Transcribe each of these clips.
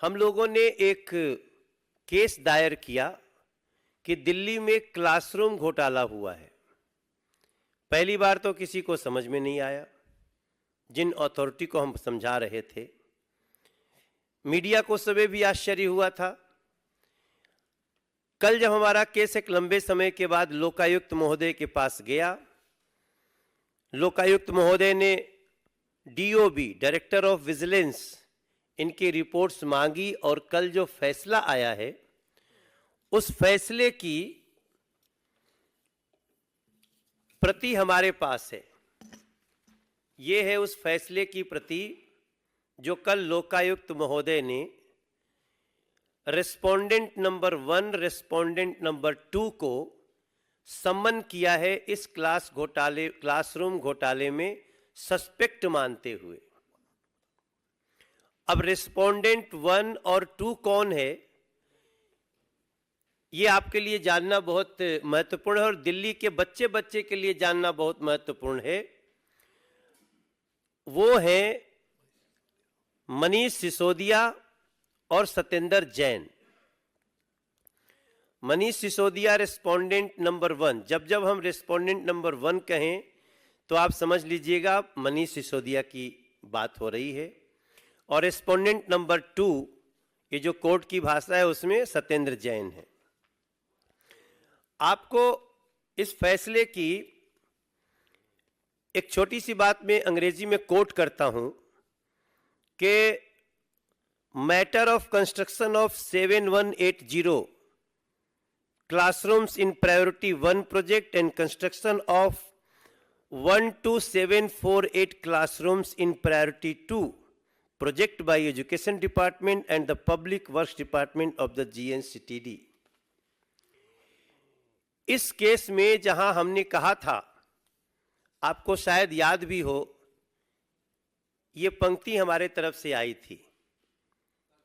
हम लोगों ने एक केस दायर किया कि दिल्ली में क्लासरूम घोटाला हुआ है। पहली बार तो किसी को समझ में नहीं आया, जिन अथॉरिटी को हम समझा रहे थे। मीडिया को समय भी आश्चर्य हुआ था। कल जब हमारा केस एक लंबे समय के बाद लोकायुक्त महोदय के पास गया, लोकायुक्त महोदय ने डीओबी, डायरेक्टर ऑफ विजिलेंस, इनकी रिपोर्ट्स मांगी और कल जो फैसला आया है उस फैसले की प्रति हमारे पास है। ये है उस फैसले की प्रति जो कल लोकायुक्त महोदय ने रेस्पोंडेंट नंबर 1, रेस्पोंडेंट नंबर 2 को सम्मन किया है इस क्लासरूम घोटाले में सस्पेक्ट मानते हुए। अब रेस्पोंडेंट 1 और 2 कौन है, ये आपके लिए जानना बहुत महत्वपूर्ण है और दिल्ली के बच्चे बच्चे के लिए जानना बहुत महत्वपूर्ण है। वो है मनीष सिसोदिया और सत्येंद्र जैन। Manish Sisodia respondent number 1। जब जब हम रेस्पोंडेंट नंबर 1 कहें तो आप समझ लीजिएगा मनीष सिसोदिया की बात हो रही है, और रेस्पोंडेंट नंबर 2, ये जो कोर्ट की भाषा है उसमें सत्येंद्र जैन है। आपको इस फैसले की एक छोटी सी बात में अंग्रेजी में कोट करता हूं कि matter of construction of 7180 classrooms in priority 1 project and construction of 12748 classrooms in priority 2 project by Education Department and the Public Works Department of the GNCTD। इस केस में जहां हमने कहा था, आपको शायद याद भी हो, ये पंक्ति हमारे तरफ से आई थी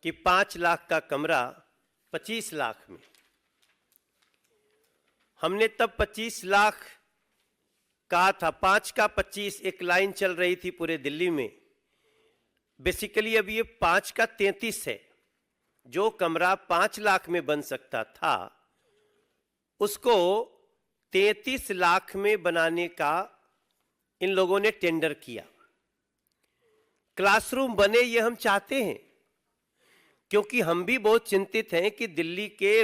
कि 5 लाख का कमरा 25 लाख में। हमने तब 25 लाख कहा था, 5 का 25 एक लाइन चल रही थी पूरे दिल्ली में। बेसिकली अब ये 5 का 33 है। जो कमरा 5 लाख में बन सकता था उसको 33 लाख में बनाने का इन लोगों ने टेंडर किया। क्लासरूम बने ये हम चाहते हैं, क्योंकि हम भी बहुत चिंतित हैं कि दिल्ली के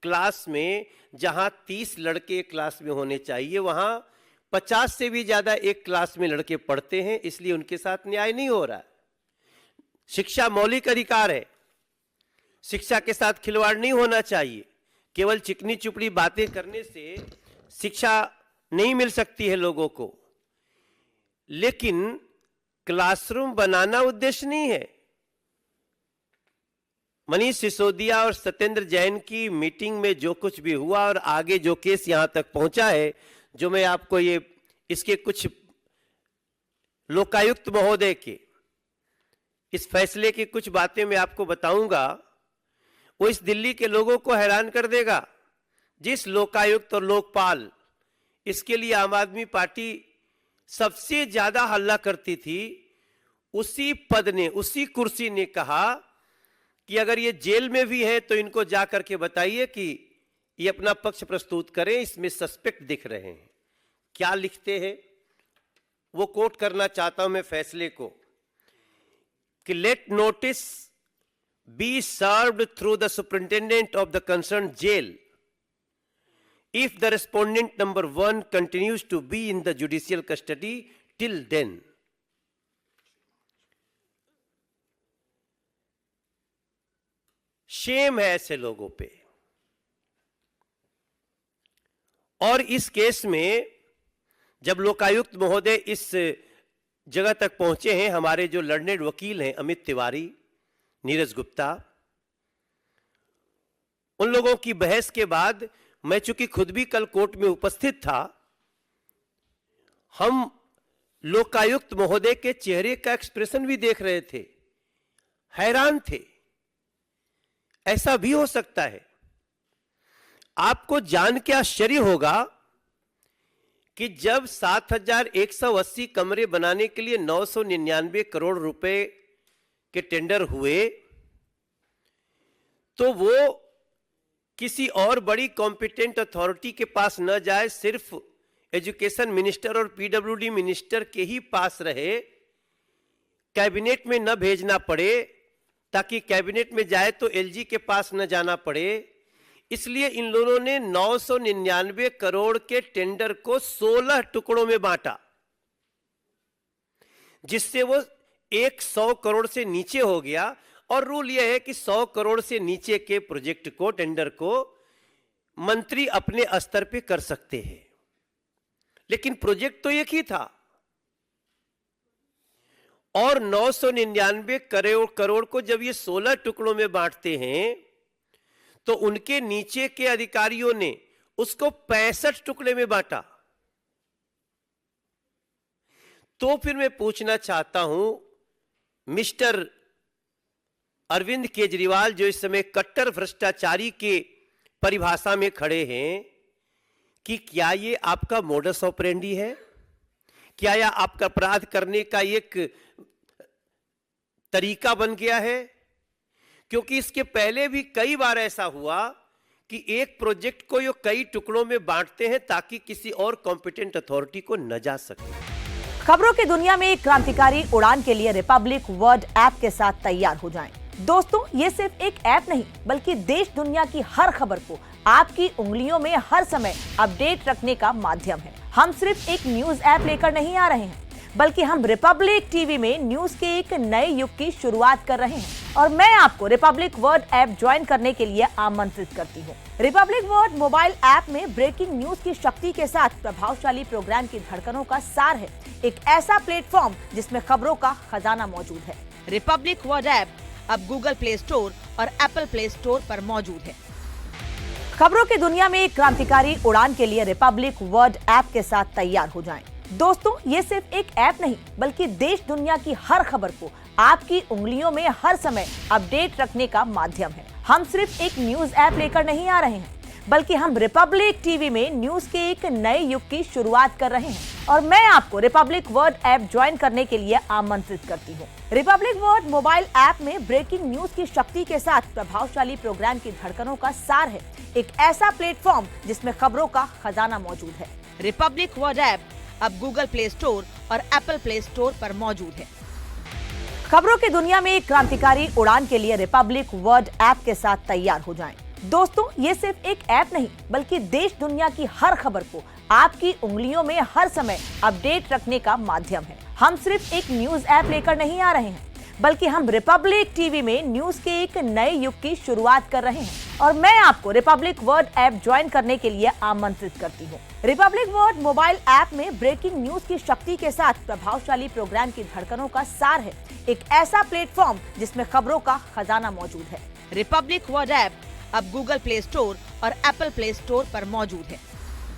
क्लास में जहां 30 लड़के क्लास में होने चाहिए वहां 50 से भी ज्यादा एक क्लास में लड़के पढ़ते हैं, इसलिए उनके साथ न्याय नहीं हो रहा है। शिक्षा मौलिक अधिकार है, शिक्षा के साथ खिलवाड़ नहीं होना चाहिए। केवल चिकनी चुपड़ी बातें करने से शिक्षा नहीं मिल सकती है लोगों को। लेकिन क्लासरूम बनाना उद्देश्य नहीं है। मनीष सिसोदिया और सत्येंद्र जैन की मीटिंग में जो कुछ भी हुआ और आगे जो केस यहां तक पहुंचा है, जो मैं आपको ये इसके कुछ लोकायुक्त महोदय के इस फैसले की कुछ बातें मैं आपको बताऊंगा, वो इस दिल्ली के लोगों को हैरान कर देगा। जिस लोकायुक्त और लोकपाल, इसके लिए आम आदमी पार्टी सबसे ज्यादा हल्ला करती थी, उसी पद ने, उसी कुर्सी ने कहा कि अगर ये जेल में भी है तो इनको जा करके बताइए कि ये अपना पक्ष प्रस्तुत करें, इसमें सस्पेक्ट दिख रहे हैं। क्या लिखते हैं वो कोट करना चाहता हूं मैं फैसले को, कि let notice be served through the superintendent of the concern jail if the respondent number 1 continues to be in the judicial custody till then। Shame है ऐसे लोगों पे। और इस केस में जब लोकायुक्त महोदय इस जगह तक पहुंचे हैं, हमारे जो लर्नेड वकील हैं अमित तिवारी, नीरज गुप्ता, उन लोगों की बहस के बाद, मैं चूंकि खुद भी कल कोर्ट में उपस्थित था, हम लोकायुक्त महोदय के चेहरे का एक्सप्रेशन भी देख रहे थे, हैरान थे। ऐसा भी हो सकता है। आपको जान के आश्चर्य होगा कि जब 7,180 कमरे बनाने के लिए 999 करोड़ रुपए के टेंडर हुए, तो वो किसी और बड़ी कॉम्पिटेंट अथॉरिटी के पास न जाए, सिर्फ एजुकेशन मिनिस्टर और पीडब्ल्यूडी मिनिस्टर के ही पास रहे, कैबिनेट में न भेजना पड़े, ताकि कैबिनेट में जाए तो एलजी के पास न जाना पड़े। इसलिए इन लोगों ने 999 करोड़ के टेंडर को 16 टुकड़ों में बांटा, जिससे वो 100 करोड़ से नीचे हो गया। और रूल यह है कि 100 करोड़ से नीचे के प्रोजेक्ट को, टेंडर को मंत्री अपने स्तर पे कर सकते हैं, लेकिन प्रोजेक्ट तो एक ही था। और 999 करोड़ को जब ये 16 टुकड़ों में बांटते हैं तो उनके नीचे के अधिकारियों ने उसको 65 टुकड़े में बांटा। तो फिर मैं पूछना चाहता हूं, मिस्टर अरविंद केजरीवाल, जो इस समय कट्टर भ्रष्टाचारी के परिभाषा में खड़े हैं, कि क्या ये आपका मोडस ऑपरेंडी है? क्या यह आपका अपराध करने का एक तरीका बन गया है? क्योंकि इसके पहले भी कई बार ऐसा हुआ कि एक प्रोजेक्ट को ये कई टुकड़ों में बांटते हैं ताकि किसी और कॉम्पिटेंट अथॉरिटी को न जा सके। खबरों की दुनिया में एक क्रांतिकारी उड़ान के लिए रिपब्लिक वर्ल्ड ऐप के साथ तैयार हो जाएं। दोस्तों, ये सिर्फ एक ऐप नहीं, बल्कि देश दुनिया की हर खबर को आपकी उंगलियों में हर समय अपडेट रखने का माध्यम है। हम सिर्फ एक न्यूज ऐप लेकर नहीं आ रहे हैं, बल्कि हम रिपब्लिक टीवी में न्यूज के एक नए युग की शुरुआत कर रहे हैं। और मैं आपको रिपब्लिक वर्ल्ड ऐप ज्वाइन करने के लिए आमंत्रित करती हूँ। रिपब्लिक वर्ल्ड मोबाइल ऐप में ब्रेकिंग न्यूज की शक्ति के साथ प्रभावशाली प्रोग्राम की धड़कनों का सार है, एक ऐसा प्लेटफॉर्म जिसमें खबरों का खजाना मौजूद है। रिपब्लिक वर्ल्ड ऐप अब गूगल प्ले स्टोर और एप्पल प्ले स्टोर पर मौजूद है। खबरों की दुनिया में एक क्रांतिकारी उड़ान के लिए रिपब्लिक वर्ल्ड ऐप के साथ तैयार हो जाएं। दोस्तों, ये सिर्फ एक ऐप नहीं, बल्कि देश दुनिया की हर खबर को आपकी उंगलियों में हर समय अपडेट रखने का माध्यम है। हम सिर्फ एक न्यूज ऐप लेकर नहीं आ रहे हैं, बल्कि हम रिपब्लिक टीवी में न्यूज के एक नए युग की शुरुआत कर रहे हैं। और मैं आपको रिपब्लिक वर्ल्ड ऐप ज्वाइन करने के लिए आमंत्रित करती हूँ। रिपब्लिक वर्ल्ड मोबाइल ऐप में ब्रेकिंग न्यूज की शक्ति के साथ प्रभावशाली प्रोग्राम की धड़कनों का सार है, एक ऐसा प्लेटफॉर्म जिसमें खबरों का खजाना मौजूद है। रिपब्लिक वर्ल्ड ऐप अब गूगल प्ले स्टोर और एप्पल प्ले स्टोर पर मौजूद है। खबरों की दुनिया में एक क्रांतिकारी उड़ान के लिए रिपब्लिक वर्ल्ड ऐप के साथ तैयार हो जाएं। दोस्तों, ये सिर्फ एक ऐप नहीं, बल्कि देश दुनिया की हर खबर को आपकी उंगलियों में हर समय अपडेट रखने का माध्यम है। हम सिर्फ एक न्यूज ऐप लेकर नहीं आ रहे हैं, बल्कि हम रिपब्लिक टीवी में न्यूज के एक नए युग की शुरुआत कर रहे हैं। और मैं आपको रिपब्लिक वर्ल्ड ऐप ज्वाइन करने के लिए आमंत्रित करती हूँ। रिपब्लिक वर्ल्ड मोबाइल ऐप में ब्रेकिंग न्यूज की शक्ति के साथ प्रभावशाली प्रोग्राम की धड़कनों का सार है, एक ऐसा प्लेटफॉर्म जिसमें खबरों का खजाना मौजूद है। रिपब्लिक वर्ल्ड ऐप अब गूगल प्ले स्टोर और एप्पल प्ले स्टोर पर मौजूद है।